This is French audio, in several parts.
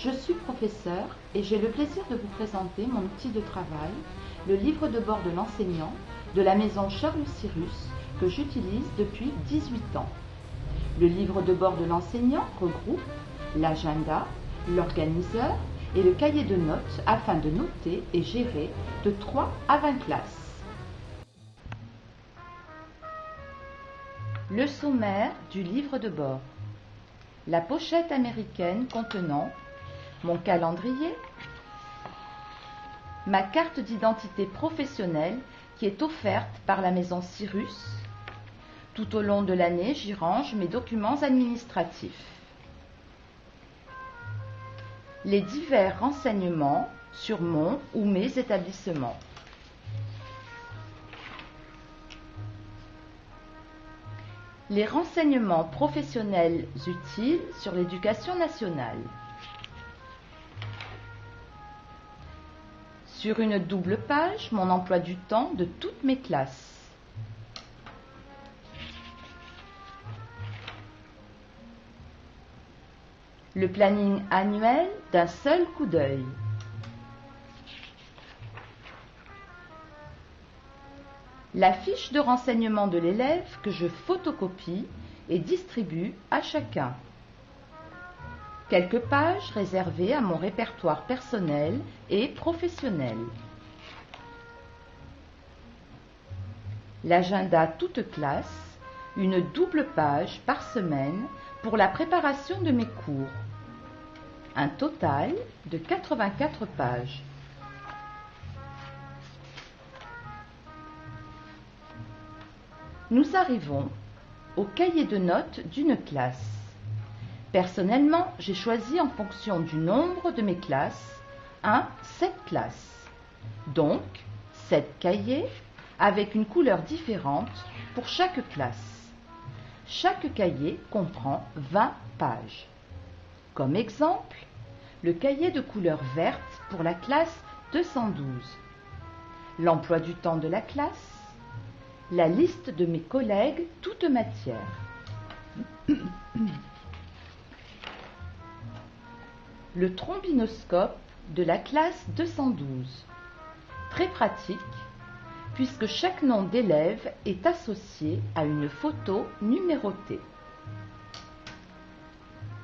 Je suis professeur et j'ai le plaisir de vous présenter mon outil de travail, le livre de bord de l'enseignant de la maison Charles Cyrus que j'utilise depuis 18 ans. Le livre de bord de l'enseignant regroupe l'agenda, l'organiseur et le cahier de notes afin de noter et gérer de 3 à 20 classes. Le sommaire du livre de bord. La pochette américaine contenant mon calendrier, ma carte d'identité professionnelle qui est offerte par la maison Cyrus. Tout au long de l'année, j'y range mes documents administratifs. Les divers renseignements sur mon ou mes établissements. Les renseignements professionnels utiles sur l'éducation nationale. Sur une double page, mon emploi du temps de toutes mes classes. Le planning annuel d'un seul coup d'œil. La fiche de renseignement de l'élève que je photocopie et distribue à chacun. Quelques pages réservées à mon répertoire personnel et professionnel. L'agenda toute classe, une double page par semaine pour la préparation de mes cours. Un total de 84 pages. Nous arrivons au cahier de notes d'une classe. Personnellement, j'ai choisi en fonction du nombre de mes classes, 7 classes. Donc, 7 cahiers avec une couleur différente pour chaque classe. Chaque cahier comprend 20 pages. Comme exemple, le cahier de couleur verte pour la classe 212. L'emploi du temps de la classe. La liste de mes collègues, toutes matières. Le trombinoscope de la classe 212. Très pratique, puisque chaque nom d'élève est associé à une photo numérotée.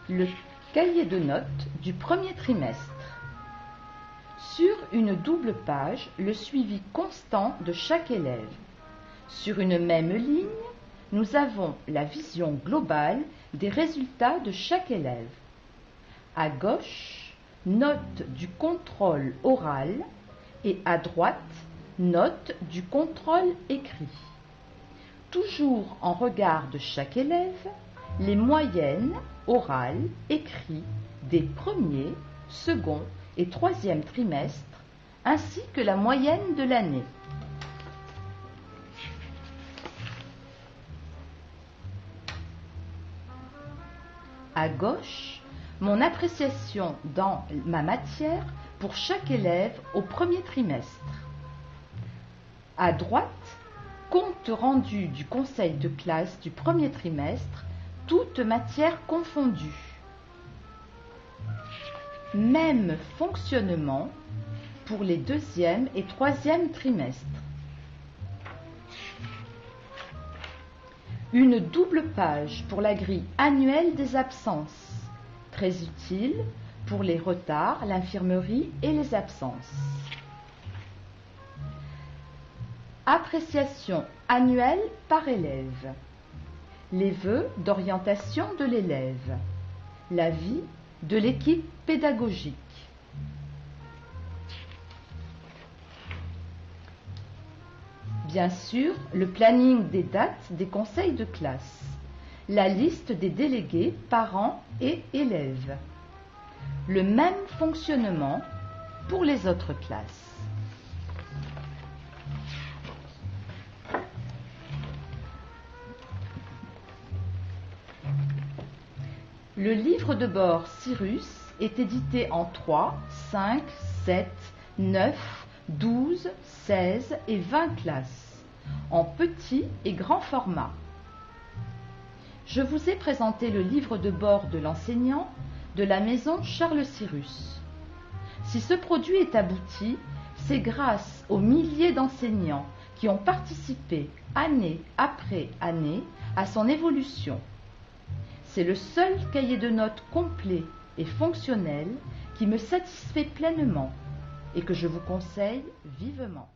Le cahier de notes du premier trimestre. Sur une double page, le suivi constant de chaque élève. Sur une même ligne, nous avons la vision globale des résultats de chaque élève. À gauche, note du contrôle oral et à droite, note du contrôle écrit. Toujours en regard de chaque élève, les moyennes orales écrites des premiers, second et troisième trimestres, ainsi que la moyenne de l'année. À gauche, mon appréciation dans ma matière pour chaque élève au premier trimestre. À droite, compte rendu du conseil de classe du premier trimestre, toutes matières confondues. Même fonctionnement pour les deuxième et troisième trimestres. Une double page pour la grille annuelle des absences. Très utile pour les retards, l'infirmerie et les absences. Appréciation annuelle par élève. Les vœux d'orientation de l'élève. L'avis de l'équipe pédagogique. Bien sûr, le planning des dates des conseils de classe. La liste des délégués, parents et élèves. Le même fonctionnement pour les autres classes. Le livre de bord Cyrus est édité en 3, 5, 7, 9, 12, 16 et 20 classes, en petit et grand format. Je vous ai présenté le livre de bord de l'enseignant de la maison Charles Cyrus. Si ce produit est abouti, c'est grâce aux milliers d'enseignants qui ont participé année après année à son évolution. C'est le seul cahier de notes complet et fonctionnel qui me satisfait pleinement et que je vous conseille vivement.